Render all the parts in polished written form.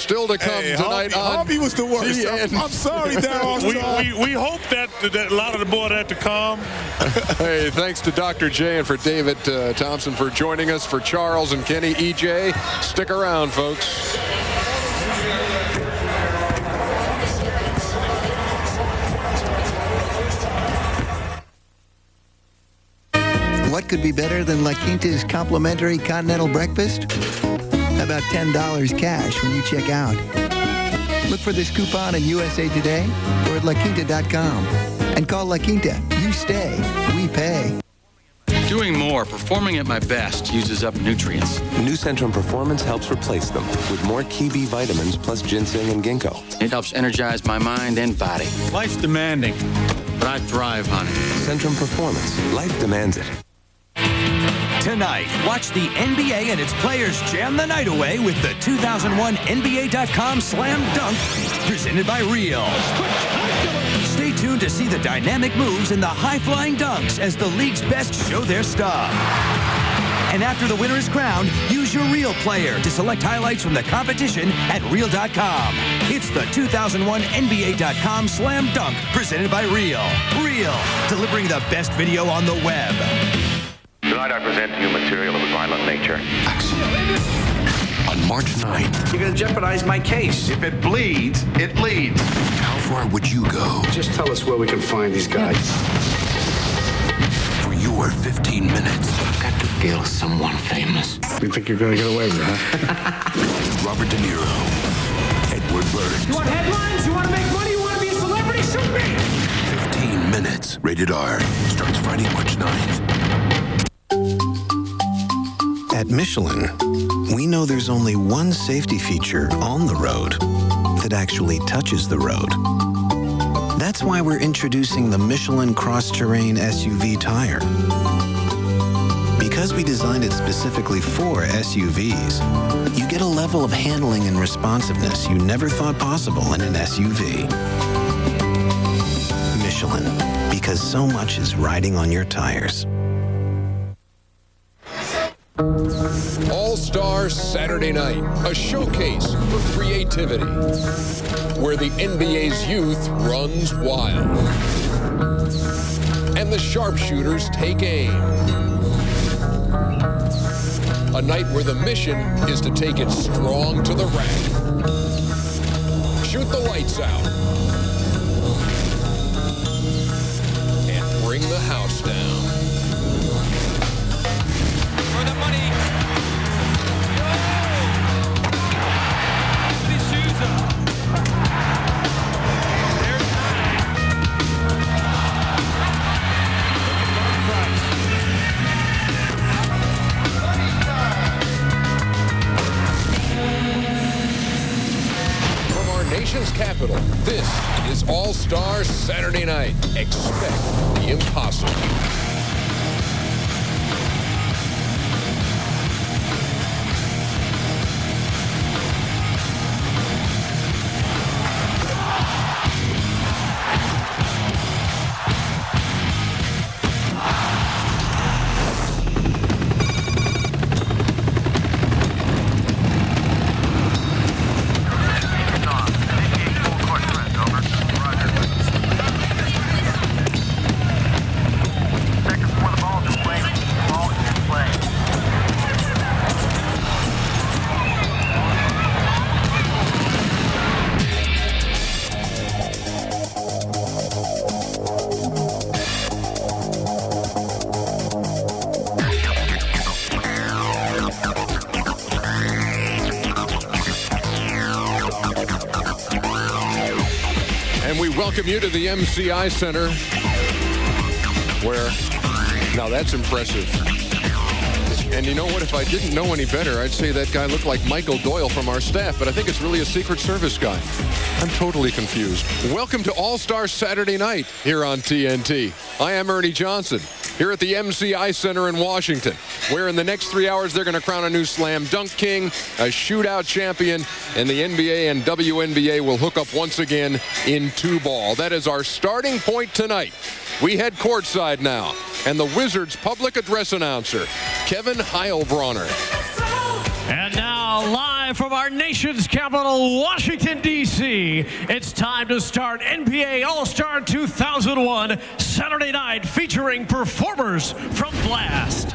still to come tonight Harvey was the worst. I'm sorry, Darryl. we hope that a lot of the board had to come. Hey, thanks to Dr. J and for David Thompson for joining us. For Charles and Kenny, EJ, stick around, folks. What could be better than La Quinta's complimentary continental breakfast? How about $10 cash when you check out? Look for this coupon in USA Today or at laquinta.com. And call La Quinta. You stay, we pay. Doing more, performing at my best, uses up nutrients. New Centrum Performance helps replace them with more key B vitamins plus ginseng and ginkgo. It helps energize my mind and body. Life's demanding, but I thrive on it. Centrum Performance. Life demands it. Tonight, watch the NBA and its players jam the night away with the 2001 NBA.com Slam Dunk presented by Real. Stay tuned to see the dynamic moves and the high-flying dunks as the league's best show their stuff. And after the winner is crowned, use your Real player to select highlights from the competition at Real.com. It's the 2001 NBA.com Slam Dunk presented by Real. Real, delivering the best video on the web. Tonight I present to you material of a violent nature. On March 9th. You're going to jeopardize my case. If it bleeds, it leads. How far would you go? Just tell us where we can find these guys. For your 15 minutes. I've got to kill someone famous. You think you're going to get away with it, huh? Robert De Niro. Edward Burns. You want headlines? You want to make money? You want to be a celebrity? Shoot me! 15 minutes. Rated R. Starts Friday, March 9th. At Michelin, we know there's only one safety feature on the road that actually touches the road. That's why we're introducing the Michelin Cross-Terrain SUV tire. Because we designed it specifically for SUVs, you get a level of handling and responsiveness you never thought possible in an SUV. Michelin, because so much is riding on your tires. All-Star Saturday Night, a showcase for creativity, where the NBA's youth runs wild, and the sharpshooters take aim. A night where the mission is to take it strong to the rack, shoot the lights out, and bring the house down. For the money. From our nation's capital, this is All-Star Saturday Night. Expect the impossible. And we welcome you to the MCI Center, where, now that's impressive. And you know what, if I didn't know any better, I'd say that guy looked like Michael Doyle from our staff, but I think it's really a Secret Service guy. I'm totally confused. Welcome to All-Star Saturday Night here on TNT. I am Ernie Johnson, here at the MCI Center in Washington, where in the next 3 hours they're going to crown a new slam dunk king, a shootout champion, and the NBA and WNBA will hook up once again in two-ball. That is our starting point tonight. We head courtside now, and the Wizards' public address announcer, Kevin Heilbronner. And now live Live from our nation's capital, Washington, D.C., it's time to start NBA All-Star 2001 Saturday night, featuring performers from Blast.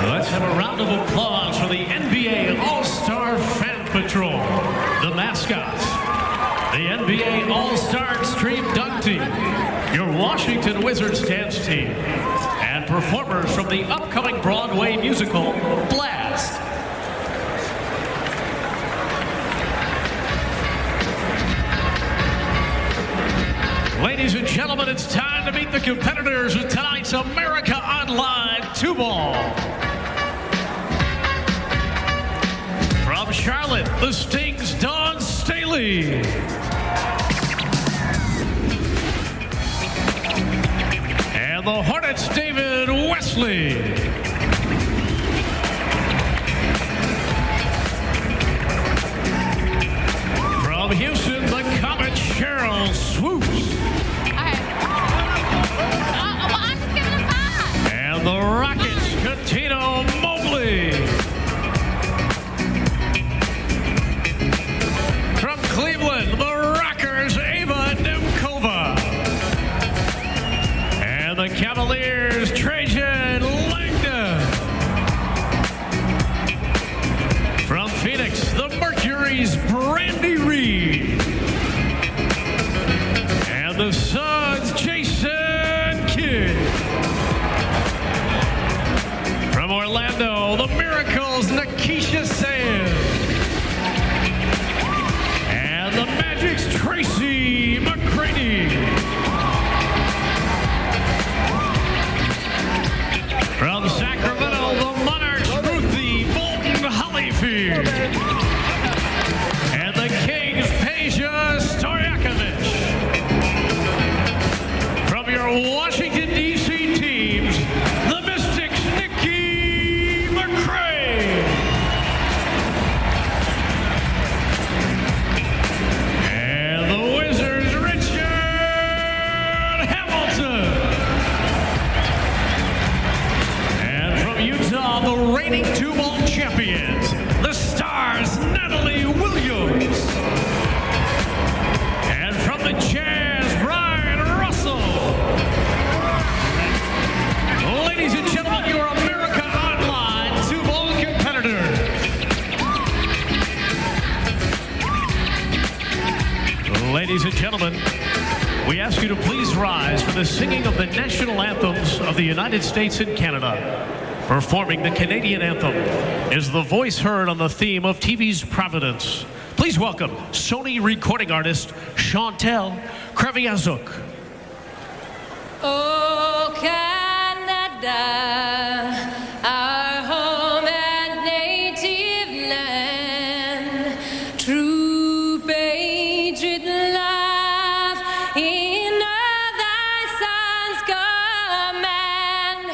Let's have a round of applause for the NBA All-Star Fan Patrol, the mascots, the NBA All-Star Extreme Dunk Team, your Washington Wizards dance team, and performers from the upcoming Broadway musical, Blast. Ladies and gentlemen, it's time to meet the competitors in tonight's America Online 2-Ball. From Charlotte, the Sting's Dawn Staley. And the Hornets' David Wesley. From Houston, the Comet Cheryl Swoops. And the Rockets' Katino Mobley. From Cleveland, the Rockers' Ava Nemkova. And the Cavaliers' Trajan Langdon. the Suns, Jason Kidd. From Orlando, the Miracles, Nikisha Sands. And the Magic's Tracy McCraney. From Sacramento, the Monarchs, Ruthie Bolton Hollyfield. And the Kings, Peja Stojakovic. From your Washington, D.C. teams, the Mystics, Nikki McCray. And the Wizards, Richard Hamilton. And from Utah, the reigning two-ball champions, the Stars, Natalie Williams. And from the Jazz, Brian Russell. Ladies and gentlemen, your America Online two-ball competitors. Ladies and gentlemen, we ask you to please rise for the singing of the national anthems of the United States and Canada. Performing the Canadian anthem is the voice heard on the theme of TV's Providence. Please welcome Sony recording artist Chantel Kreviazuk. Oh, Canada, our home and native land, true patriot love in thy son's command.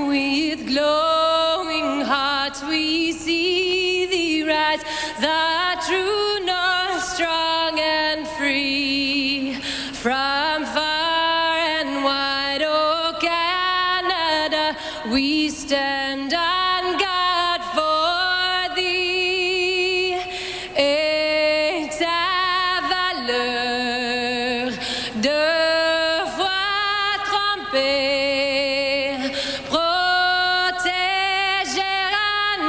With glowing hearts we see thee rise, the true north, strong and free, from far and wide, oh Canada, we stand on guard for thee. Et ta valeur de foi trempée protégera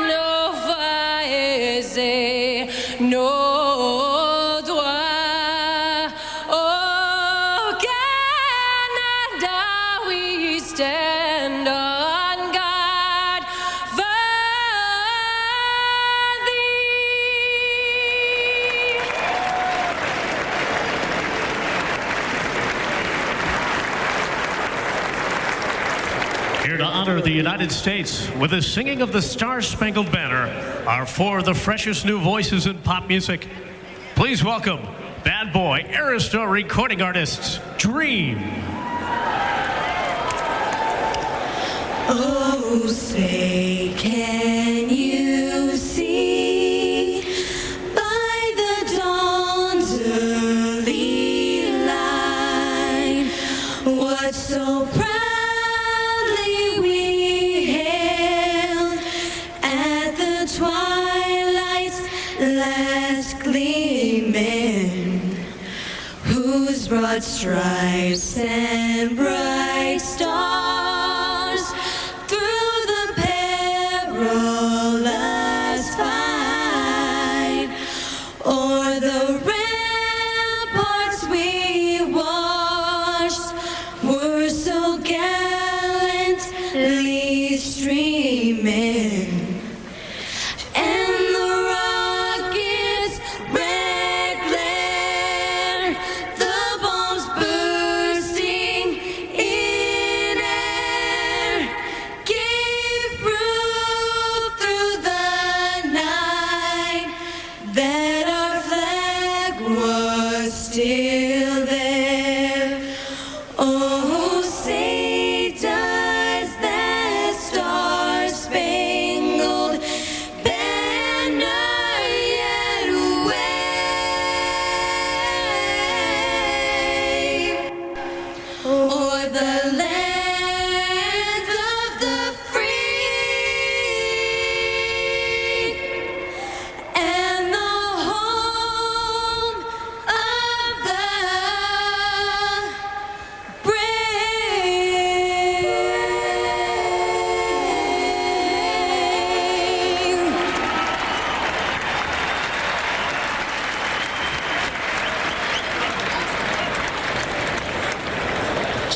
nos foyers et nos droits. Oh Canada, we stand on guard for thee. Here to honor the United States with the singing of the Star-Spangled Banner are four of the freshest new voices in pop music. Please welcome Bad Boy Arista recording artists, Dream. Oh, say, can you see by the dawn's early light what so proudly we hailed at the twilight's last gleaming, whose broad stripes and bright stars through the perilous fight o'er the ramparts we watched were so gallantly streaming. And the rockets' red glare, the bombs bursting in air, gave proof through the night that our flag was still there. Oh, say does that star-spangled banner yet wave o'er the land of the free and the home of the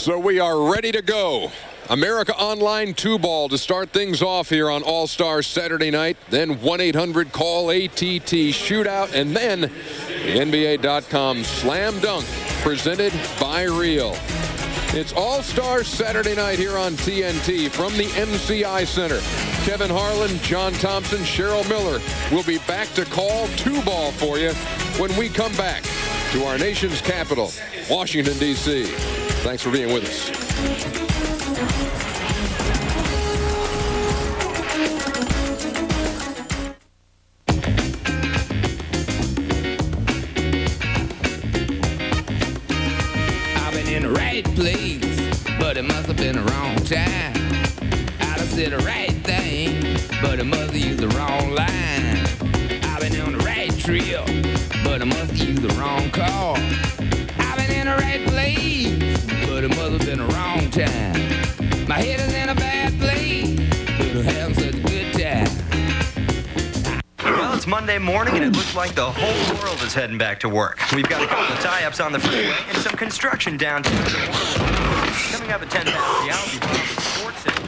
So we are ready to go. America Online 2-ball to start things off here on All-Star Saturday night. Then 1-800-CALL-ATT shootout. And then the NBA.com Slam Dunk presented by Real. It's All-Star Saturday night here on TNT from the MCI Center. Kevin Harlan, John Thompson, Cheryl Miller will be back to call 2-ball for you when we come back to our nation's capital, Washington, D.C. Thanks for being with us. I've been in the right place, but it must have been the wrong time. I'd have said the right thing, but it must have used the wrong line. I've been on the right trail, but I must have used the wrong car. I've been in the right place, but it must have been the wrong time. My head is in a bad place, but I'm having such a good time. Well, it's Monday morning, and it looks like the whole world is heading back to work. We've got a couple of tie-ups on the freeway and some construction downtown. Coming up at 10 past the hour, we'll be putting up sports center.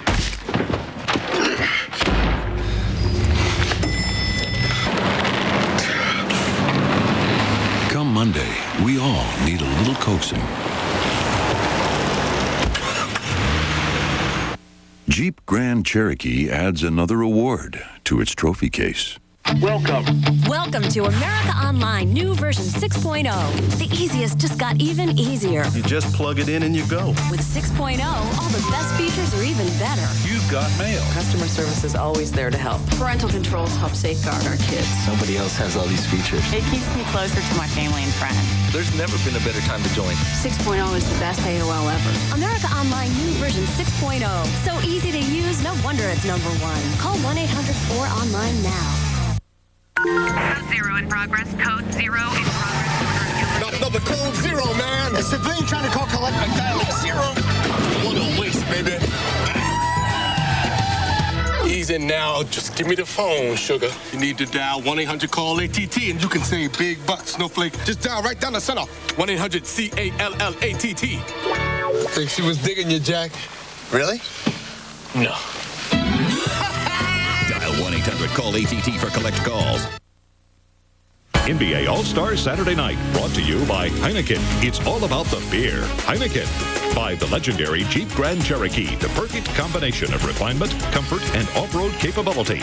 Come Monday, we all need a little coaxing. Jeep Grand Cherokee adds another award to its trophy case. Welcome to America Online, new version 6.0. The easiest just got even easier. You just plug it in and you go. With 6.0, all the best features are even better. You've got mail. Customer service is always there to help. Parental controls help safeguard our kids. Nobody else has all these features. It keeps me closer to my family and friends. There's never been a better time to join. 6.0 is the best AOL ever. America Online, new version 6.0. So easy to use, no wonder it's #1. Call 1-800-4online now. Code 0 in progress. Code 0 in progress. No, the code 0, man. A civilian trying to call collect by dialing 0. What a waste, baby. Easy now. Just give me the phone, sugar. You need to dial 1-800-CALL-ATT and you can save big bucks, Snowflake. Just dial right down the center. 1-800-CALLATT. Think she was digging you, Jack? Really? No. Dial 1-800-CALL-ATT for collect calls. NBA All-Star Saturday Night, brought to you by Heineken. It's all about the beer. Heineken. By the legendary Jeep Grand Cherokee, the perfect combination of refinement, comfort, and off-road capability.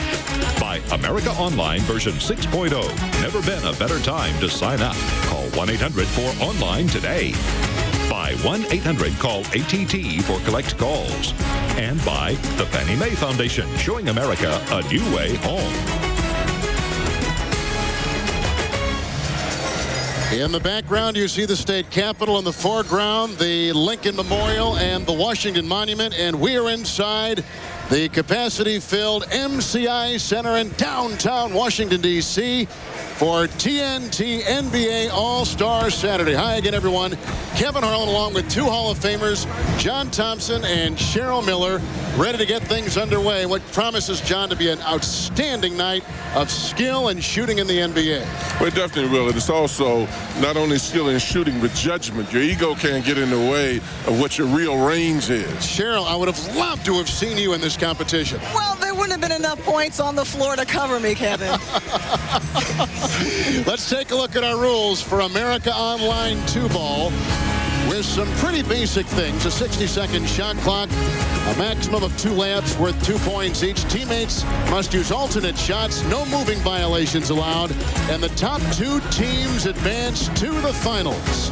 By America Online version 6.0. Never been a better time to sign up. Call 1-800-4ONLINE today. By 1-800-CALL-ATT for collect calls. And by the Fannie Mae Foundation, showing America a new way home. In the background, you see the state capitol. In the foreground, the Lincoln Memorial and the Washington Monument. And we're inside the capacity-filled MCI Center in downtown Washington, D.C. for TNT NBA All-Star Saturday. Hi again, everyone. Kevin Harlan along with two Hall of Famers, John Thompson and Cheryl Miller, ready to get things underway. What promises, John, to be an outstanding night of skill and shooting in the NBA. Well, it definitely will. It's also not only skill and shooting, but judgment. Your ego can't get in the way of what your real range is. Cheryl, I would have loved to have seen you in this competition. Well, there wouldn't have been enough points on the floor to cover me, Kevin. Let's take a look at our rules for America Online 2-ball with some pretty basic things. A 60-second shot clock, a maximum of 2 layups worth 2 points each. Teammates must use alternate shots, no moving violations allowed, and the top 2 teams advance to the finals.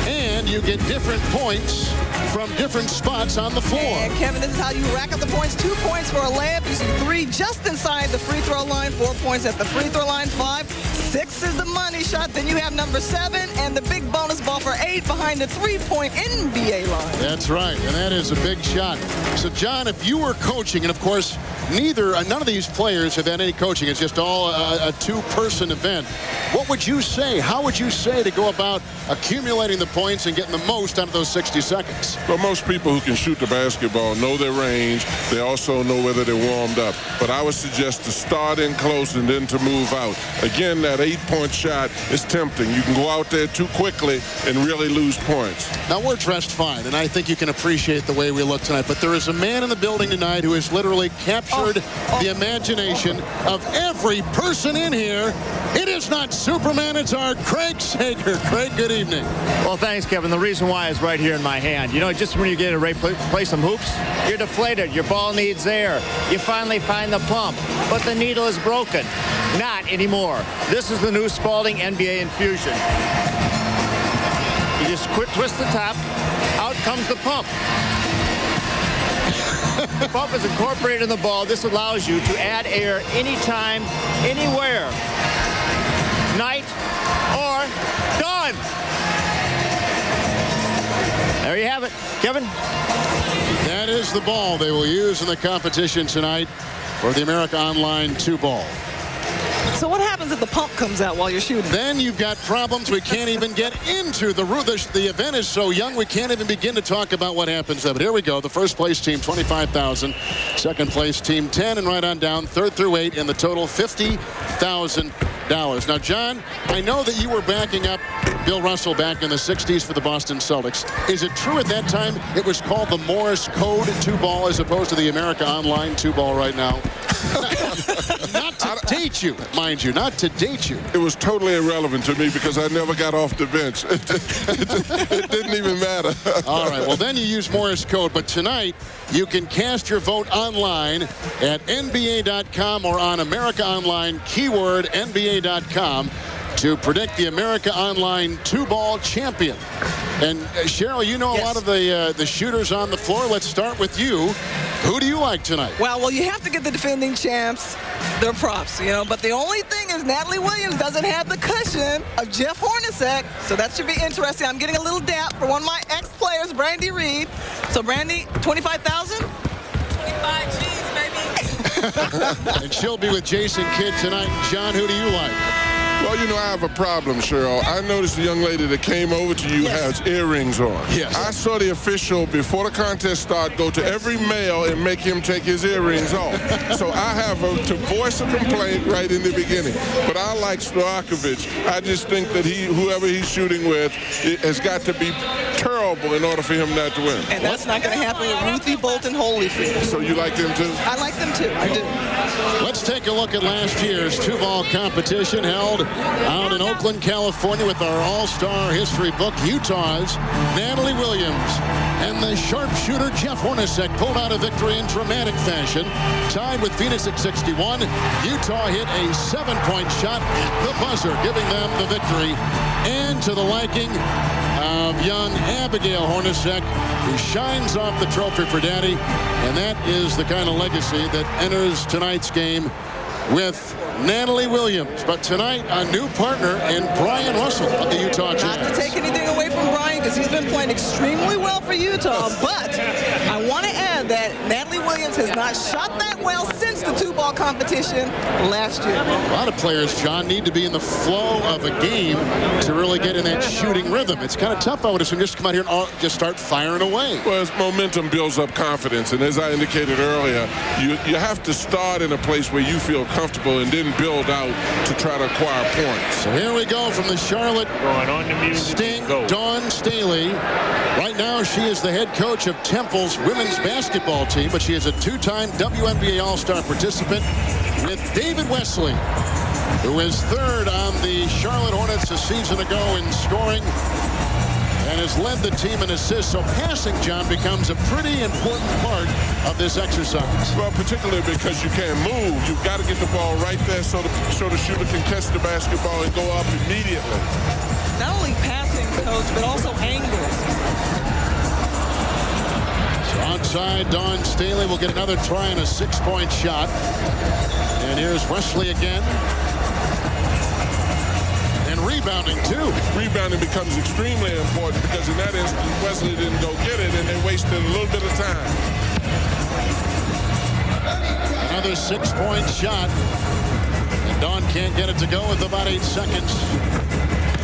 And you get different points from different spots on the floor. And Kevin, this is how you rack up the points. 2 points for a layup. You see 3 just inside the free throw line. 4 points at the free throw line. 5. 6 is the money shot. Then you have number 7 and the big bonus ball for 8 behind the 3-point NBA line. That's right, and that is a big shot. So, John, if you were coaching, and of course, none of these players have had any coaching. It's just all a two-person event. What would you say? How would you say to go about accumulating the points and getting the most out of those 60 seconds? Well, most people who can shoot the basketball know their range. They also know whether they're warmed up. But I would suggest to start in close and then to move out. Again, that 8-point shot is tempting. You can go out there too quickly and really lose points. Now, we're dressed fine, and I think you can appreciate the way we look tonight. But there is a man in the building tonight who has literally captured the imagination of every person in here. It is not Superman, it's our Craig Sager. Craig, good evening. Well, thanks, Kevin. The reason why is right here in my hand. You know, just when you get ready to play some hoops, you're deflated. Your ball needs air. You finally find the pump, but the needle is broken. Not anymore. This is the new Spalding NBA Infusion. You just twist the top. Out comes the pump. The pump is incorporated in the ball. This allows you to add air anytime, anywhere. Night or dawn. There you have it, Kevin. That is the ball they will use in the competition tonight for the America Online 2-ball. So what happens if the pump comes out while you're shooting? Then you've got problems. We can't even get into the room. The event is so young, we can't even begin to talk about what happens there. But here we go. The first place team, $25,000. Second place team, $10,000, and right on down. Third through 8 in the total, $50,000. Now, John, I know that you were backing up Bill Russell back in the 60s for the Boston Celtics. Is it true at that time it was called the Morse Code 2-ball as opposed to the America Online 2-ball right now? Not to date you, mind you, not to date you. It was totally irrelevant to me because I never got off the bench. It didn't even matter. All right, well, then you use Morse code. But tonight, you can cast your vote online at NBA.com or on America Online, keyword NBA.com, to predict the America Online 2-ball champion. And Cheryl, you know a lot of the shooters on the floor. Let's start with you. Who do you like tonight? Well, you have to get the defending champs their props, you know. But the only thing is Natalie Williams doesn't have the cushion of Jeff Hornacek, so that should be interesting. I'm getting a little dap for one of my ex-players, Brandy Reed. So, Brandy, 25,000? 25 G's, baby. And she'll be with Jason Kidd tonight. John, who do you like? Well, you know, I have a problem, Cheryl. I noticed the young lady that came over to you has earrings on. Yes. I saw the official, before the contest started, go to every male and make him take his earrings off. So I have to voice a complaint right in the beginning. But I like Stojakovic. I just think that whoever he's shooting with, it has got to be terrible in order for him not to win. And that's not going to happen with Ruthie Bolton Holyfield. So you like them too? I like them too. I do. Let's take a look at last year's 2-ball competition held out in Oakland, California with our all-star history book. Utah's Natalie Williams and the sharpshooter Jeff Hornacek pulled out a victory in dramatic fashion. Tied with Phoenix at 61. Utah hit a 7-point shot at the buzzer, giving them the victory. And to the liking of young Abigail Hornacek, who shines off the trophy for Daddy. And that is the kind of legacy that enters tonight's game with Natalie Williams. But tonight, a new partner in Brian Russell of the Utah Jazz. Not to take anything away from Brian, because he's been playing extremely well for Utah. But I want to add that Natalie Williams has not shot that well since the 2-ball competition last year. A lot of players, John, need to be in the flow of a game to really get in that shooting rhythm. It's kind of tough, I would assume, just to come out here and just start firing away. Well, as momentum builds up confidence, and as I indicated earlier, you have to start in a place where you feel comfortable and then build out to try to acquire points. So here we go from the Charlotte Sting, Dawn Staley. Right now, she is the head coach of Temple's women's basketball team, but she is a 2-time WNBA All-Star participant with David Wesley, who is third on the Charlotte Hornets a season ago in scoring and has led the team in assists. So passing, John, becomes a pretty important part of this exercise. Well, particularly because you can't move. You've got to get the ball right there so the shooter can catch the basketball and go up immediately. Not only passing, coach, but also angles. So onside, Dawn Staley will get another try and a 6-point shot. And here's Wesley again. Rebounding, too. Rebounding becomes extremely important because in that instance, Wesley didn't go get it, and they wasted a little bit of time. Another 6-point shot. And Dawn can't get it to go with about 8 seconds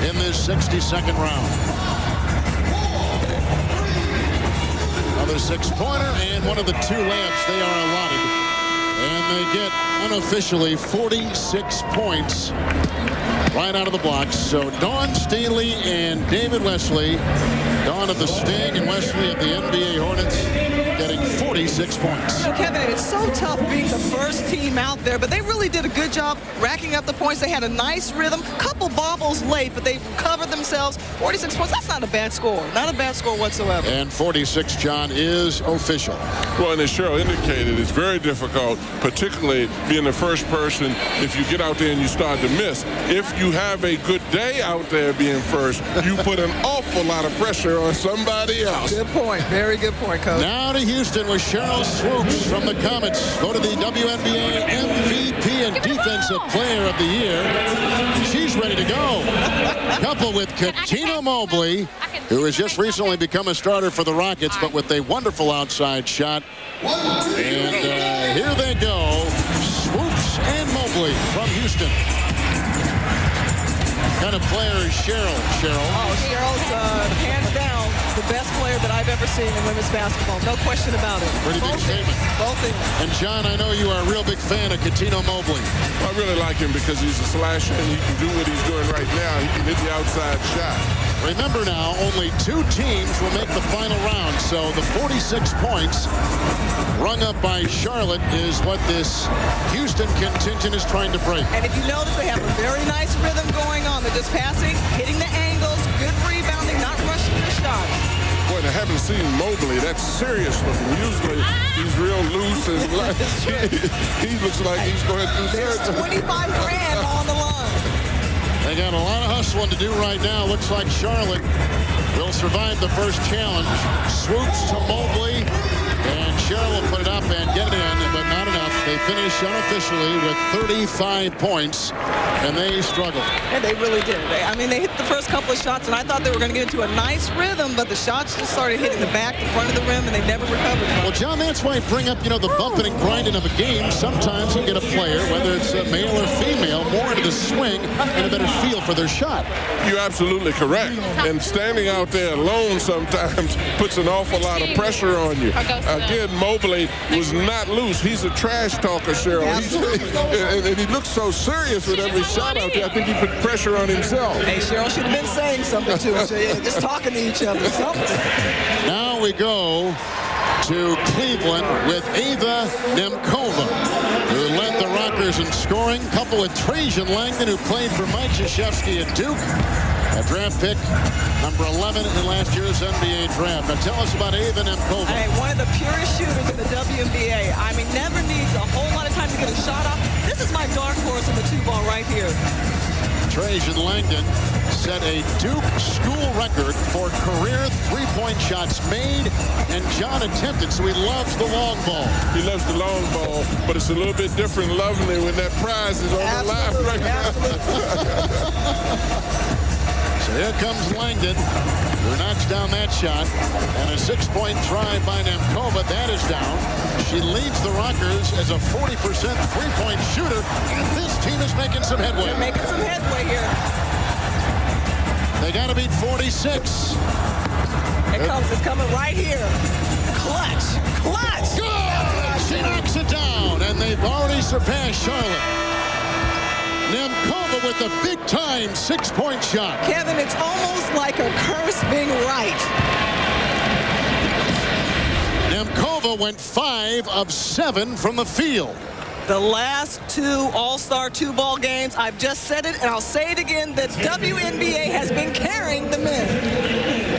in this 60-second round. Another 6-pointer and one of the 2 layups they are allotted. And they get unofficially 46 points right out of the blocks. So Dawn Staley and David Wesley, Dawn of the Sting and Wesley of the NBA Hornets, getting 46 points. So Kevin, it's so tough being the first team out there, but they really did a good job racking up the points. They had a nice rhythm, couple bobbles late, but they recovered themselves. 46 points, that's not a bad score. Not a bad score whatsoever. And 46, John, is official. Well, and as Cheryl indicated, it's very difficult, particularly being the first person if you get out there and you start to miss. If you have a good day out there being first, you put an awful lot of pressure on somebody else. Good point. Very good point, Coach. Now to Houston with Cheryl Swoops from the Comets, voted the WNBA MVP and Defensive Player of the Year. She's ready to go. Coupled with Katina Mobley, who has just recently become a starter for the Rockets, but with a wonderful outside shot. And here they go. Swoops and Mobley from Houston. What kind of player is Cheryl? Oh, Cheryl's hands down the best player that I've ever seen in women's basketball. No question about it. Pretty big statement. Both things. And John, I know you are a real big fan of Katina Mobley. I really like him because he's a slasher and he can do what he's doing right now. He can hit the outside shot. Remember now, only 2 teams will make the final round, so the 46 points rung up by Charlotte is what this Houston contingent is trying to break. And if you notice, they have a very nice rhythm going on. They're just passing, hitting the angles, good rebounding, not rushing the shot. Boy, I haven't seen Mobley. That's serious looking. Usually he's real loose and light. He looks like he's going through surgery. 25 grand on the line. They got a lot of hustling to do right now. Looks like Charlotte will survive the first challenge. Swoops to Mobley. And Cheryl will put it up and get it in, but not enough. They finish unofficially with 35 points, and they struggled. And they really did. They hit the first couple of shots, and I thought they were going to get into a nice rhythm, but the shots just started hitting the back, the front of the rim, and they never recovered. Well, John, that's why I bring up, the bumping and grinding of a game. Sometimes you get a player, whether it's a male or female, more into the swing and a better feel for their shot. You're absolutely correct. And standing out there alone sometimes puts an awful lot of pressure on you. Again, Mobley was not loose. He's a trash talker, Cheryl. And he looks so serious with every shot out there. I think he put pressure on himself. Hey, Cheryl should have been saying something to him. Just talking to each other. Something. Now we go to Cleveland with Ava Nemkova, who led the Rockers in scoring, coupled with Trajan Langdon, who played for Mike Krzyzewski at Duke. A draft pick, number 11 in last year's NBA draft. Now tell us about Ava Nemkova. Hey, one of the purest shooters in the WNBA. Never needs a whole lot of time to get a shot off. This is my dark horse in the 2-ball right here. Trajan Langdon set a Duke school record for career 3-point shots made and John attempted, so he loves the long ball. He loves the long ball, but it's a little bit different loving it when that prize is on the line right now. So here comes Langdon, who knocks down that shot, and a 6-point try by Nemkova. That is down. She leads the Rockers as a 40% 3-point shooter, and this team is making some headway. They're making some headway here. They got to beat 46. It's coming right here. Clutch. Good! She knocks it down, and they've already surpassed Charlotte. Nemkova with a big-time 6-point shot. Kevin, it's almost like a curse being right. Nemkova went 5 of 7 from the field. The last 2 All-Star 2-ball games, I've just said it, and I'll say it again, the WNBA has been carrying the men.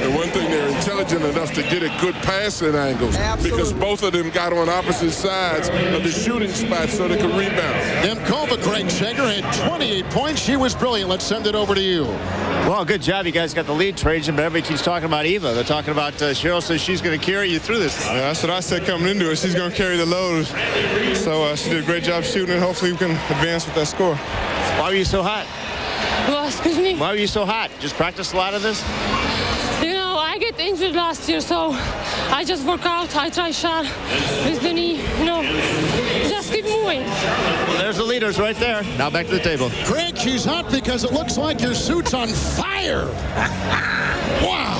And one thing, they're intelligent enough to get at good passing angles. Absolutely. Because both of them got on opposite sides of the shooting spots so they could rebound. Nemkova, Greg Sager, had 28 points. She was brilliant. Let's send it over to you. Well, good job. You guys got the lead, Trajan, but everybody keeps talking about Eva. They're talking about Cheryl says she's going to carry you through this. Yeah, that's what I said coming into it. She's going to carry the load. So she did a great job shooting, and hopefully we can advance with that score. Why were you so hot? Well, excuse me? Why were you so hot? Just practice a lot of this? I get injured last year, so I just work out. I try shot with the knee, just keep moving. doing? There's the leaders right there. Now back to the table. Craig, she's hot because it looks like your suit's on fire. Wow.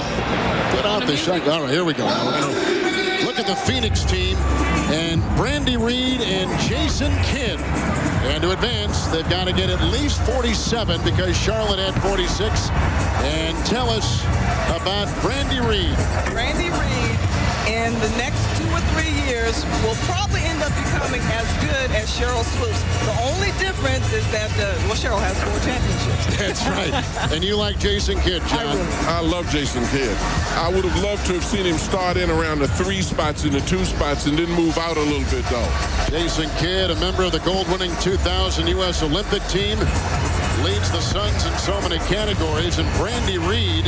Get out the shot. All right, here we go. We're going to look at the Phoenix team and Brandy Reed and Jason Kidd. And to advance, they've got to get at least 47 because Charlotte had 46. And tell us about Brandy Reed. Brandy Reed, in the next 2 or 3 years, will probably end up becoming as good as Cheryl Swoops. The only difference is that, Cheryl has 4 championships. That's right. And you like Jason Kidd, John? I love Jason Kidd. I would have loved to have seen him start in around the 3 spots and the 2 spots and then move out a little bit, though. Jason Kidd, a member of the gold-winning 2000 U.S. Olympic team, leads the Suns in so many categories, and Brandy Reed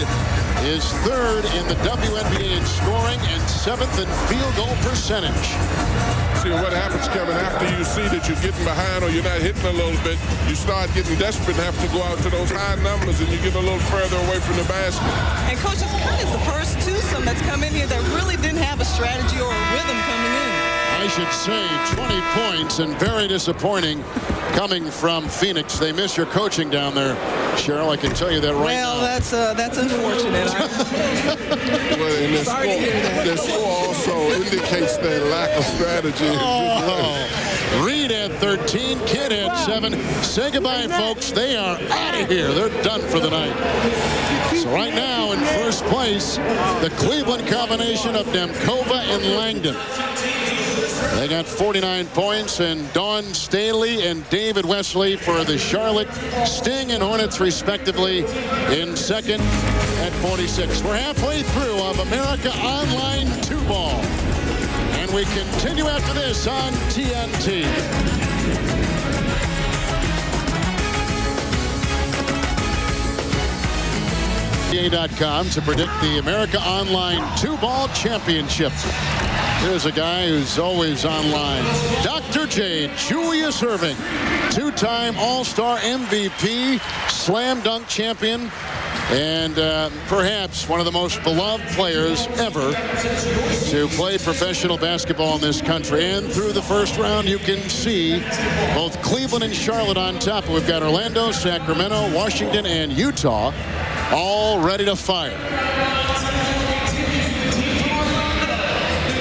is 3rd in the WNBA in scoring and 7th in field goal percentage. See what happens, Kevin, after you see that you're getting behind or you're not hitting a little bit, you start getting desperate and have to go out to those high numbers and you get a little further away from the basket. And Coach, it's kind of the first twosome that's come in here that really didn't have a strategy or a rhythm coming in. I should say 20 points and very disappointing coming from Phoenix. They miss your coaching down there, Cheryl. I can tell you that right now. Well, that's unfortunate. Well, and their score also indicates their lack of strategy. Oh, Reed at 13, Kidd at 7. Say goodbye, folks. They are out of here. They're done for the night. So right now in first place, the Cleveland combination of Demkova and Langdon. They got 49 points, and Dawn Staley and David Wesley for the Charlotte Sting and Hornets, respectively, in second at 46. We're halfway through of America Online 2-ball, and we continue after this on TNT. NBA.com to predict the America Online 2-ball championship. Here's a guy who's always online. Dr. J, Julius Erving, 2-time All-Star MVP, slam dunk champion, and perhaps one of the most beloved players ever to play professional basketball in this country. And through the first round, you can see both Cleveland and Charlotte on top. We've got Orlando, Sacramento, Washington, and Utah all ready to fire.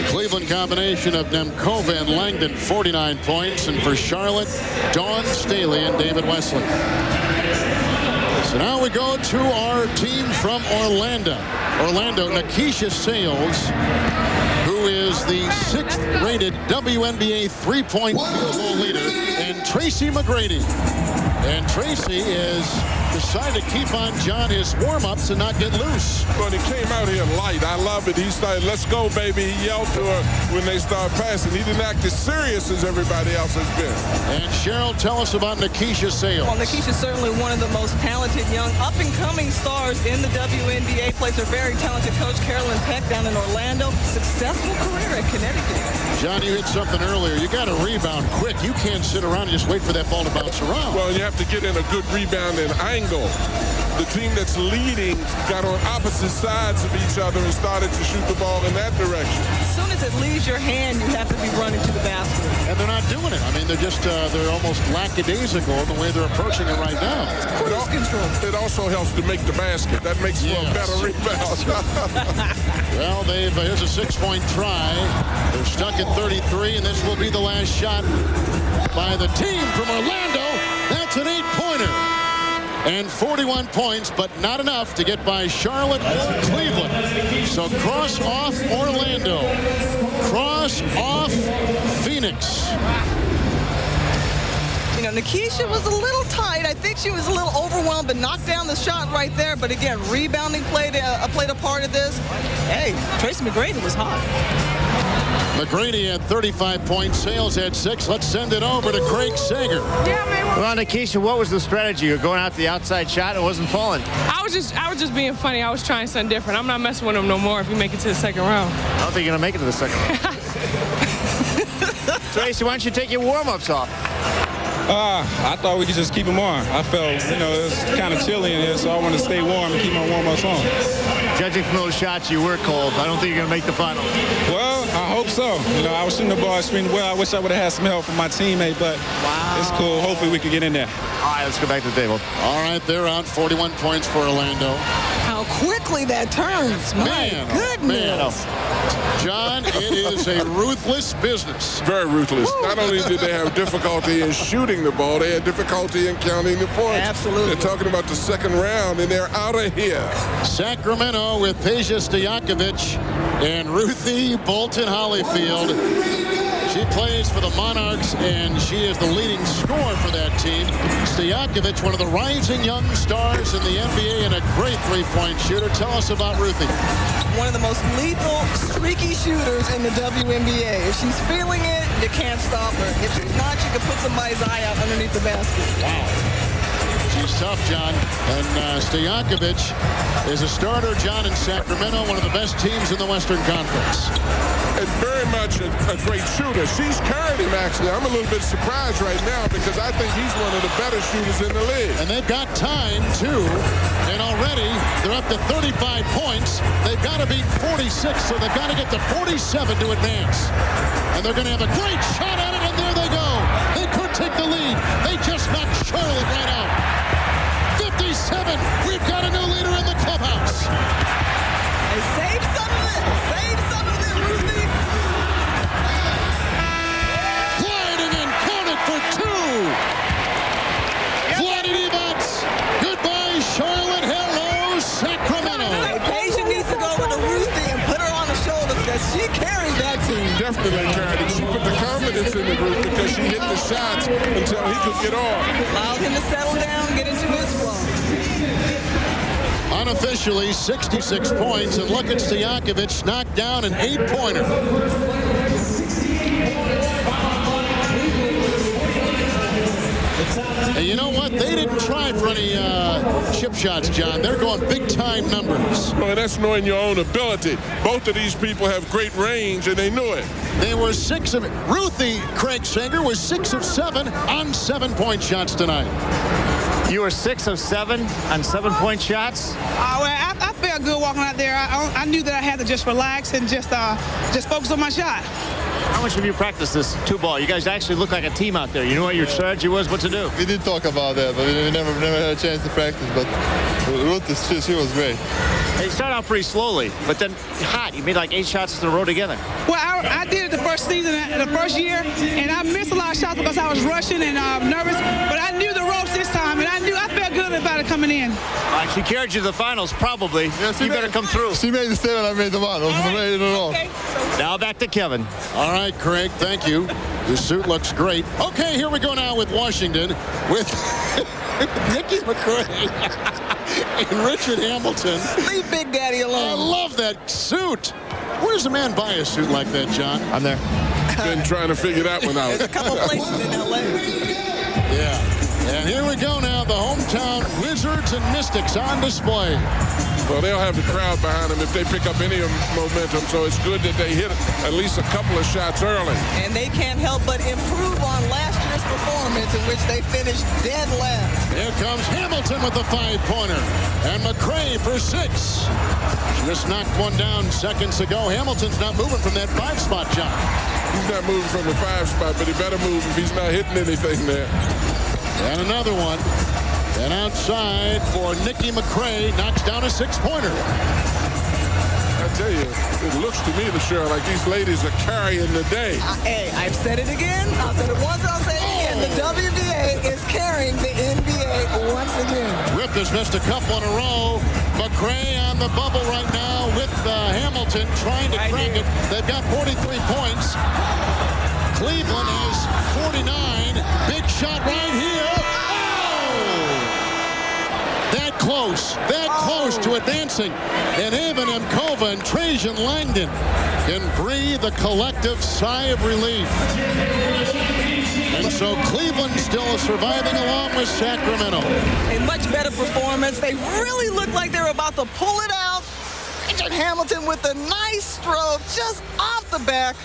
Cleveland combination of Demkova and Langdon, 49 points. And for Charlotte, Dawn Staley and David Wesley. So now we go to our team from Orlando. Nikisha Sales, who is the 6th-rated WNBA three-point field goal leader, and Tracy McGrady. And Tracy is decided to keep on John his warm-ups and not get loose. But he came out here light. I love it. He started, let's go, baby. He yelled to her when they started passing. He didn't act as serious as everybody else has been. And Cheryl, tell us about Nikisha Sales. Well, Nikisha's certainly one of the most talented young up-and-coming stars in the WNBA. Plays her very talented coach, Carolyn Peck, down in Orlando. Successful career at Connecticut. John, you hit something earlier. You got to rebound quick. You can't sit around and just wait for that ball to bounce around. Well, you have to get in a good rebounding angle. The team that's leading got on opposite sides of each other and started to shoot the ball in that direction. As soon as it leaves your hand, you have to be running to the basket. And they're not doing it. I mean, they're just, they're almost lackadaisical in the way they're approaching it right now. Cruise control. It also helps to make the basket. That makes for a better rebound. Well, here's a 6-point try. They're stuck at 33, and this will be the last shot by the team from Orlando. That's an 8-pointer. And 41 points, but not enough to get by Charlotte or Cleveland. So cross off Orlando. Cross off Phoenix. You know, Nikisha was a little tight. I think she was a little overwhelmed, but knocked down the shot right there. But again, rebounding played a part of this. Hey, Tracy McGrady was hot. McGrady had 35 points. Sales had 6. Let's send it over to Craig Sager. Well, Nikisha, what was the strategy? You're going out the outside shot and it wasn't falling. I was just being funny. I was trying something different. I'm not messing with him no more if you make it to the second round. I don't think you're going to make it to the second round. Tracy, why don't you take your warm-ups off? I thought we could just keep them on. I felt, it was kind of chilly in here, so I wanted to stay warm and keep my warm-ups on. Judging from those shots, you were cold. I don't think you're going to make the final. Well, I hope so. I was shooting the ball extremely well. I wish I would have had some help from my teammate, but it's cool. Hopefully we can get in there. All right, let's go back to the table. All right, they're out. 41 points for Orlando. How quickly that turns. My goodness. John, it is a ruthless business. Very ruthless. Not only did they have difficulty in shooting the ball, they had difficulty in counting the points. Absolutely. They're talking about the second round, and they're out of here. Sacramento with Peja Stojakovic and Ruthie Bolton-Holyfield. She plays for the Monarchs, and she is the leading scorer for that team. Stojakovic, one of the rising young stars in the NBA and a great three-point shooter. Tell us about Ruthie. One of the most lethal, streaky shooters in the WNBA. If she's feeling it, you can't stop her. If she's not, you can put somebody's eye out underneath the basket. Wow. She's tough, John. And Stojakovic is a starter, John, in Sacramento, one of the best teams in the Western Conference. And very much a great shooter. She's carried him, actually. I'm a little bit surprised right now because I think he's one of the better shooters in the league. And they've got time, too. And already they're up to 35 points. They've got to beat 46, so they've got to get to 47 to advance. And they're going to have a great shot at it, and there they go. They could take the lead. They just knocked Charlotte right out. 57. We've got a new leader in the clubhouse. Hey, save some of it. Save some of it, Ruthie. Gliding and counted for two. Vladimir. Goodbye, Charlotte. Hello, Sacramento. Hey, Peja needs to go with the Ruthie and put her on the shoulders because she carried that team. Definitely carried it. She put the confidence in the group because she hit the shots until he could get off. Allowed him to settle down, get into his flow. Unofficially, 66 points, and look at Stojakovic knocked down an 8-pointer. And you know what? They didn't try for any chip shots, John. They're going big-time numbers. Well, that's knowing your own ability. Both of these people have great range, and they knew it. They were 6 of it. Ruthie Craig Sanger was 6 of 7 on 7-point shots tonight. You were 6 of 7 on 7-point shots? I felt good walking out there. I knew that I had to just relax and just focus on my shot. How much have you practiced this 2-ball? You guys actually look like a team out there. You know what your strategy was, what to do? We did talk about that, but we never had a chance to practice. But Ruth, she was great. They started out pretty slowly, but then hot. You made like 8 shots in a row together. Well, I did it the first season, the first year, and I missed a lot of shots because I was rushing and nervous. But I knew the ropes this time, and I felt good about it coming in. She carried you to the finals, probably. Yes, you better come through. She made the 7, I made the 1. Okay. Now back to Kevin. All right, Craig, thank you. The suit looks great. Okay, here we go now with Washington with Nicky McCray and Richard Hamilton. Leave Big Daddy alone. I love that suit. Where's a man buy a suit like that, John? I'm there. Been trying to figure that one out. There's a couple places in L.A. Yeah. And here we go now, the hometown Wizards and Mystics on display. Well, they'll have the crowd behind them if they pick up any momentum, so it's good that they hit at least a couple of shots early. And they can't help but improve on last year's performance in which they finished dead last. Here comes Hamilton with the 5-pointer. And McCray for 6. Just knocked one down seconds ago. Hamilton's not moving from that 5 spot, John. He's not moving from the 5 spot, but he better move if he's not hitting anything there. And another one. And outside for Nicky McCray, knocks down a 6-pointer. I tell you, it looks to me, Cheryl, like these ladies are carrying the day. Hey, I've said it again. I'll say it once, I'll say it again. The WNBA is carrying the NBA once again. Rip has missed a couple in a row. McCray on the bubble right now with Hamilton trying to crack it. They've got 43 points. Cleveland has 49. Big shot right here. That close to advancing. And Ava Nemkova and Trajan Langdon can breathe a collective sigh of relief. And so Cleveland still surviving along with Sacramento. A much better performance. They really looked like they were about to pull it out. Richard Hamilton with a nice stroke just off the back.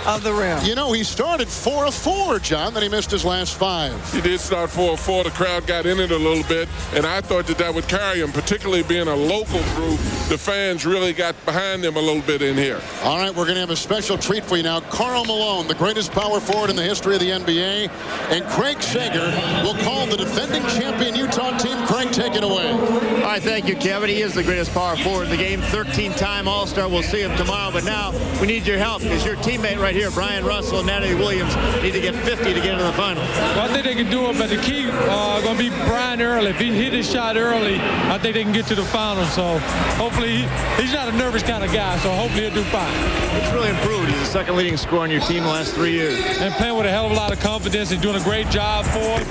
of the rim. You know, he started 4 of 4, John, then he missed his last 5. He did start 4 of 4. The crowd got in it a little bit, and I thought that would carry him, particularly being a local group. The fans really got behind him a little bit in here. All right, we're going to have a special treat for you now. Karl Malone, the greatest power forward in the history of the NBA, and Craig Sager will call the defending champion Utah team. Craig, take it away. All right, thank you, Kevin. He is the greatest power forward in the game, 13-time All-Star. We'll see him tomorrow, but now we need your help because your teammate right here, Brian Russell and Natalie Williams, need to get 50 to get into the final. Well, I think they can do it, but the key going to be Brian early. If he hit his shot early, I think they can get to the final. So hopefully he's not a nervous kind of guy, so hopefully he'll do fine. It's really improved. He's the second leading scorer on your team the last 3 years. And playing with a hell of a lot of confidence and doing a great job for him.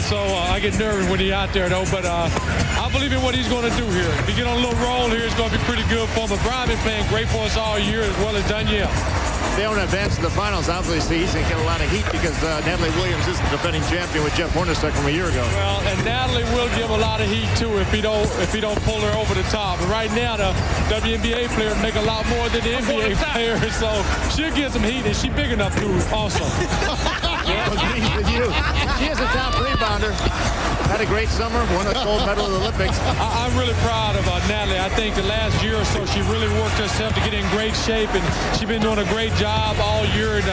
So I get nervous when he's out there, though. But I believe in what he's going to do here. If he get on a little roll here, it's going to be pretty good for him. But Brian been playing great for us all year, as well as Danielle. If they don't advance to the finals, obviously he's going to get a lot of heat because Natalie Williams is the defending champion with Jeff Hornacek from a year ago. Well, and Natalie will give a lot of heat too if he don't pull her over the top. But right now, the WNBA players make a lot more than the NBA players, so she'll get some heat, and she's big enough to also. She is a top rebounder. Had a great summer, won a gold medal at the Olympics. I'm really proud of Natalie. I think the last year or so, she really worked herself to get in great shape, and she's been doing a great job all year, and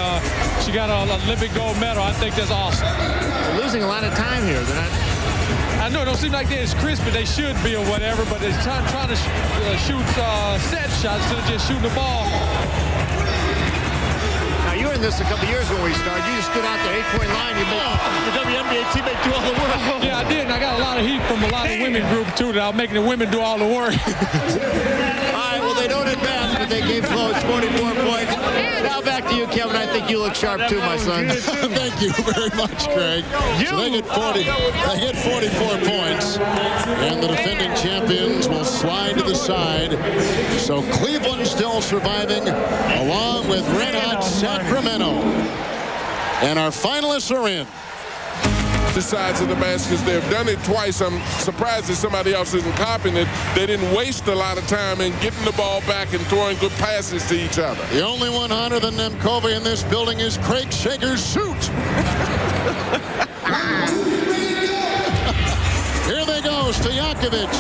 she got an Olympic gold medal. I think that's awesome. They're losing a lot of time here. They're not... I know it don't seem like they're as crisp as they should be or whatever, but they're trying to shoot set shots instead of just shooting the ball. You were in this a couple years when we started. You just stood out the 8-point line. You made the WNBA teammate do all the work. Yeah, I did, and I got a lot of heat from a lot of women group, too, that I was making the women do all the work. All right, well, they don't advance, but they came close, 44 points. Now back to you, Kevin. I think you look sharp, too, my son. Thank you very much, Craig. So they get 44 points, and the defending champions will slide to the side. So Cleveland still surviving, along with Red Hot Sacramento. And our finalists are in. The sides of the baskets. They've done it twice. I'm surprised that somebody else isn't copying it. They didn't waste a lot of time in getting the ball back and throwing good passes to each other. The only one hotter than Nemkova in this building is Craig Sager's suit. Here they go, Stojakovic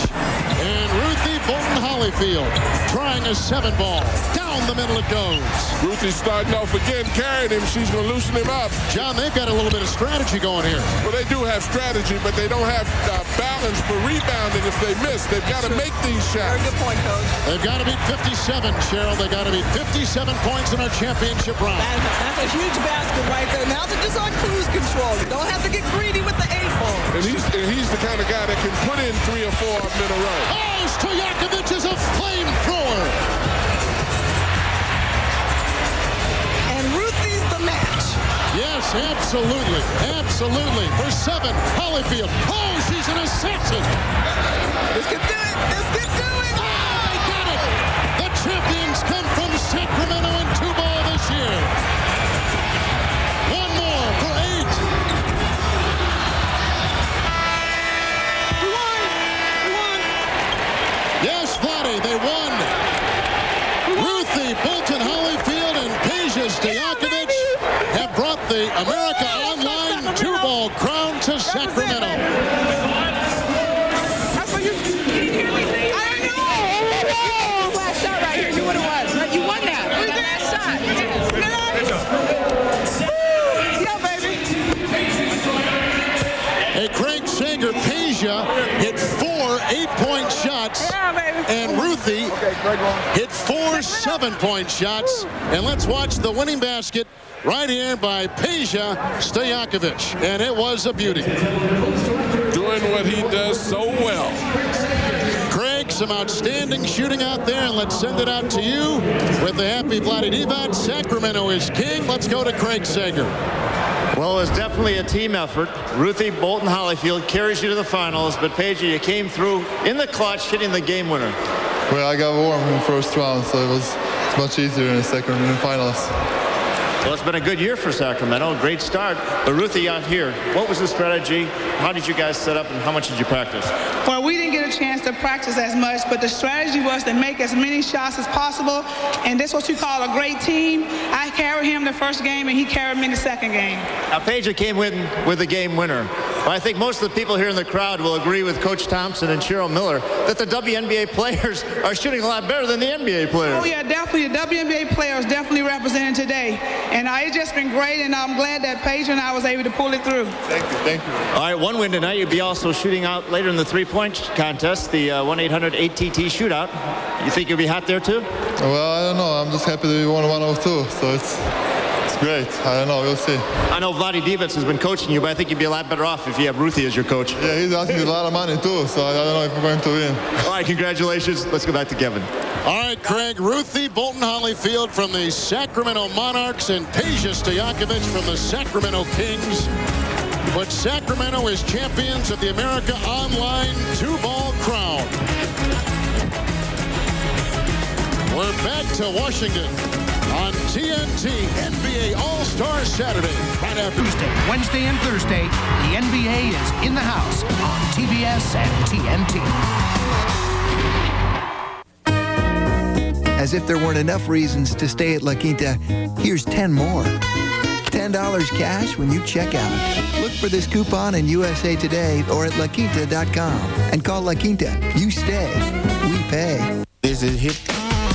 and Ruthie Bolton-Holyfield trying a 7-ball. Down the middle it goes. Ruthie's starting off again, carrying him. She's going to loosen him up. John, they've got a little bit of strategy going here. Well, they do have strategy, but they don't have balance for rebounding if they miss. They've got to make these shots. Very good point, Coach. They've got to beat 57, Cheryl. They've got to beat 57 points in our championship round. That's a huge basket right there. Now they're just on cruise control. You don't have to get greedy with the 8-ball. And he's the kind of guy that can put in 3 or 4 up in a row. Oh, Stojakovic is a flamethrower. And Ruthie's the match. Yes, absolutely. Absolutely. For 7, Holyfield. Oh, she's an assassin. This could do it. This could do it. Oh, he got it. The champions come from Sacramento in 2-ball this year. One more for 8. We won. Yes, Vladdy, they won. Ruthie Bolton-Holyfield and Peja Stojakovic have brought the America Online 2-ball crown to Sacramento. That's what you didn't hear me say. I know. Last shot right here. Knew what it was. You won that. It was the last shot. Yeah, baby. Hey, Craig Sager, Peja hit 4 8-point shots. Yeah, baby. And Ruthie hit 4 7-point shots. And let's watch the winning basket right here by Peja Stojakovic. And it was a beauty. Doing what he does so well. Craig, some outstanding shooting out there. And let's send it out to you with the happy Vladdy Divac. Sacramento is king. Let's go to Craig Sager. Well, it was definitely a team effort. Ruthie Bolton-Holyfield carries you to the finals, but Peja, you came through in the clutch, hitting the game winner. Well, I got warm in the first round, so it was much easier in the second and the finals. Well, it's been a good year for Sacramento. A great start. But Ruthie out here, what was the strategy? How did you guys set up and how much did you practice? Well, we didn't get a chance to practice as much, but the strategy was to make as many shots as possible. And this is what you call a great team. I carried him the first game, and he carried me in the second game. Now, Peja came with the game winner. But I think most of the people here in the crowd will agree with Coach Thompson and Cheryl Miller that the WNBA players are shooting a lot better than the NBA players. Oh, yeah, definitely. The WNBA players definitely represented today. And it's just been great, and I'm glad that Peja and I was able to pull it through. Thank you. All right, one win tonight. You'll be also shooting out later in the three-point contest, the 1-800-ATT shootout. You think you'll be hot there, too? Well, I don't know. I'm just happy that we won 102, so it's great. I don't know. We'll see. I know Vlade Divac has been coaching you, but I think you'd be a lot better off if you have Ruthie as your coach. Yeah, he's asking a lot of money, too, so I don't know if we're going to win. All right, congratulations. Let's go back to Kevin. All right, Craig, Ruthie Bolton-Holyfield from the Sacramento Monarchs and Peja Stojakovic from the Sacramento Kings. But Sacramento is champions of the America Online 2-ball crown. We're back to Washington on TNT NBA All-Star Saturday. Right after Tuesday, Wednesday, and Thursday, the NBA is in the house on TBS and TNT. As if there weren't enough reasons to stay at La Quinta, here's 10 more. $10 cash when you check out. Look for this coupon in USA Today or at LaQuinta.com. And call La Quinta. You stay. We pay. This is hip,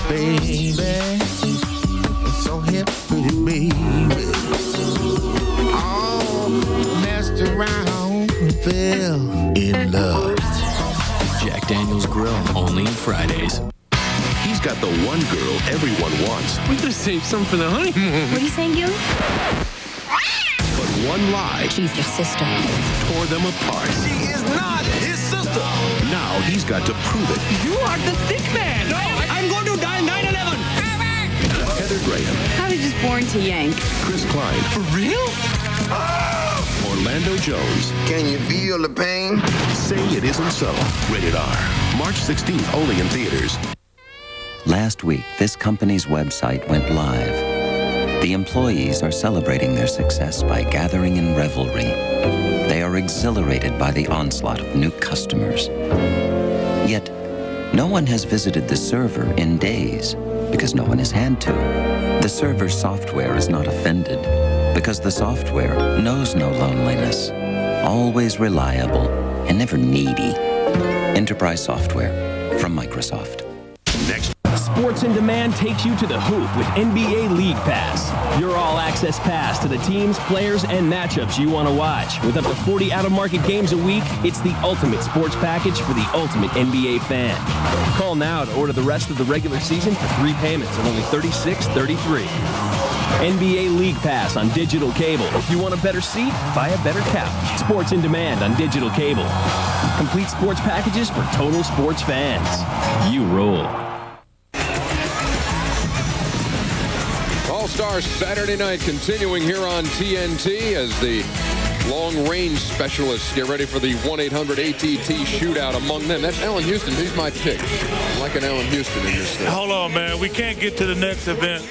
baby. It's so hip, baby. All messed around and fell in love. Jack Daniel's Grill, only Fridays. He's got the one girl everyone wants. We could have saved some for the honeymoon. What are you saying, Gilly? But one lie She's your sister. tore them apart. She is not his sister. Now he's got to prove it. You are the sick man. No, I'm going to die 9/11. Heather Graham, Probably just born to yank. Chris Klein, For real? Orlando Jones. Can you feel the pain? Say It Isn't So. Rated R. March 16th, only in theaters. Last week, this company's website went live. The employees are celebrating their success by gathering in revelry. They are exhilarated by the onslaught of new customers. Yet, no one has visited the server in days because no one has had to. The server software is not offended because the software knows no loneliness. Always reliable and never needy. Enterprise software from Microsoft. Next. Sports in Demand takes you to the hoop with NBA League Pass. Your all-access pass to the teams, players, and matchups you want to watch. With up to 40 out-of-market games a week, it's the ultimate sports package for the ultimate NBA fan. Call now to order the rest of the regular season for 3 payments of only $36.33. NBA League Pass on digital cable. If you want a better seat, buy a better couch. Sports in Demand on digital cable. Complete sports packages for total sports fans. You rule. All-Star Saturday night continuing here on TNT as the long-range specialists get ready for the 1-800-ATT shootout. Among them, that's Allen Houston. He's my pick. I'm liking Allen Houston in this thing. Hold on, man. We can't get to the next event.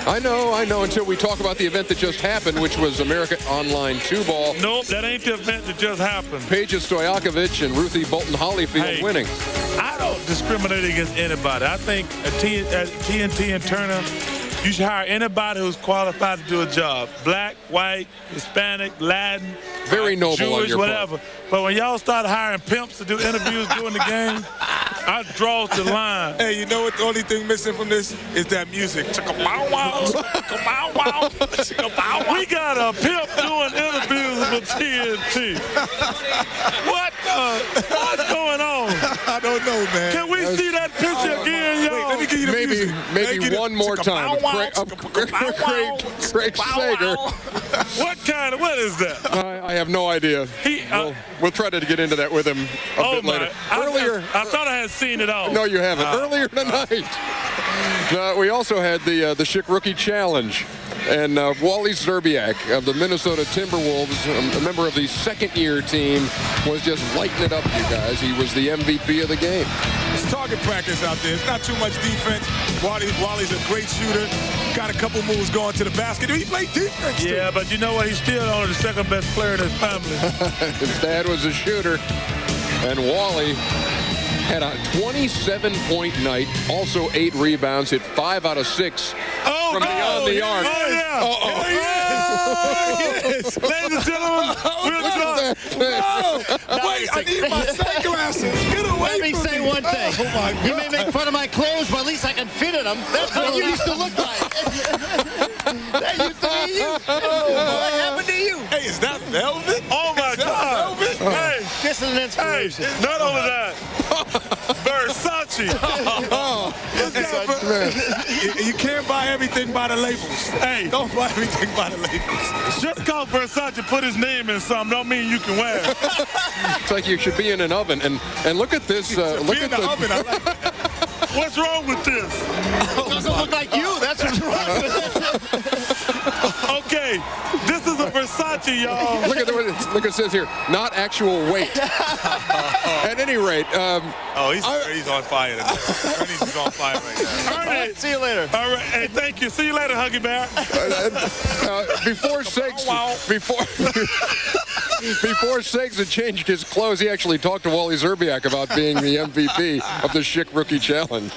I know, until we talk about the event that just happened, which was America Online 2-ball. Nope, that ain't the event that just happened. Peja Stojakovic and Ruthie Bolton-Holyfield winning. I don't discriminate against anybody. I think at TNT and Turner, you should hire anybody who's qualified to do a job. Black, white, Hispanic, Latin, very noble Jewish, on your whatever. part. But when y'all start hiring pimps to do interviews during the game, I draw the line. Hey, you know what? The only thing missing from this is that music. We got a pimp doing interviews with TNT. What's going on? I don't know, man. Can we see that picture again, y'all? Wait, let me give you the music. Maybe one more time. Craig Sager. What is that? I have no idea. We'll try to get into that with him a bit later. I thought I had seen it all. No, you haven't. Earlier tonight. We also had the Schick Rookie Challenge. And Wally Zerbiak of the Minnesota Timberwolves, a member of the second-year team, was just lighting it up, you guys. He was the MVP of the game. target practice out there. It's not too much defense. Wally's a great shooter. Got a couple moves going to the basket. He played defense, too. Yeah, but you know what? He's still only the second best player in his family. His dad was a shooter. And Wally had a 27-point night, also 8 rebounds, hit 5 out of 6 from beyond the arc. Oh, yeah. Yes. Ladies and gentlemen, we're done. Wait, I need my sunglasses. Get away Let me from say me. one thing. Oh, my God. You may make fun of my clothes, but at least I can fit in them. That's what you used to look like. That used to be you. What happened to you? Hey, is that velvet? Oh, my God. Hey. This is an inspiration. Hey, not only that, Versace. You can't buy everything by the labels. Hey. Don't buy everything by the labels. Just because Versace put his name in something don't mean you can wear it. It's like you should be in an oven. And look at this. Look Be at in the oven. I like that. What's wrong with this? It doesn't look like you. That's what's wrong with it. Okay, this is a Versace, y'all. Look at what it says here. Not actual weight. At any rate. He's on fire today. Ernie's is on fire right now. Ernie, see you later. All right, hey, thank you. See you later, Huggy Bear. Before Siggs had changed his clothes, he actually talked to Wally Zerbiak about being the MVP of the Schick Rookie Challenge.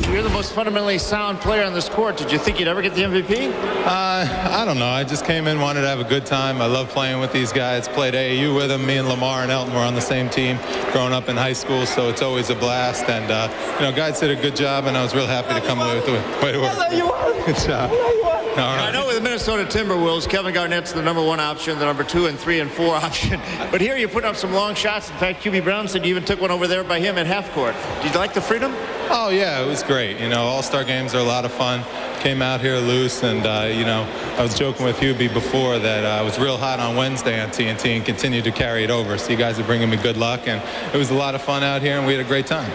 You're the most fundamentally sound player on this court. Did you think you'd ever get the MVP? I don't know. I just came in, wanted to have a good time. I love playing with these guys. Played AAU with them. Me and Lamar and Elton were on the same team growing up in high school, so it's always a blast. And, guys did a good job, and I was real happy to come away with the way to work. Good job. All right. I know with the Minnesota Timberwolves, Kevin Garnett's the number 1 option, the number 2 and 3 and 4 option. But here you put up some long shots. In fact, QB Brown said you even took one over there by him at half court. Did you like the freedom? Oh, yeah, it was great. All-Star games are a lot of fun. Came out here loose, and, I was joking with Hubie before that I was real hot on Wednesday on TNT and continued to carry it over. So you guys are bringing me good luck, and it was a lot of fun out here, and we had a great time.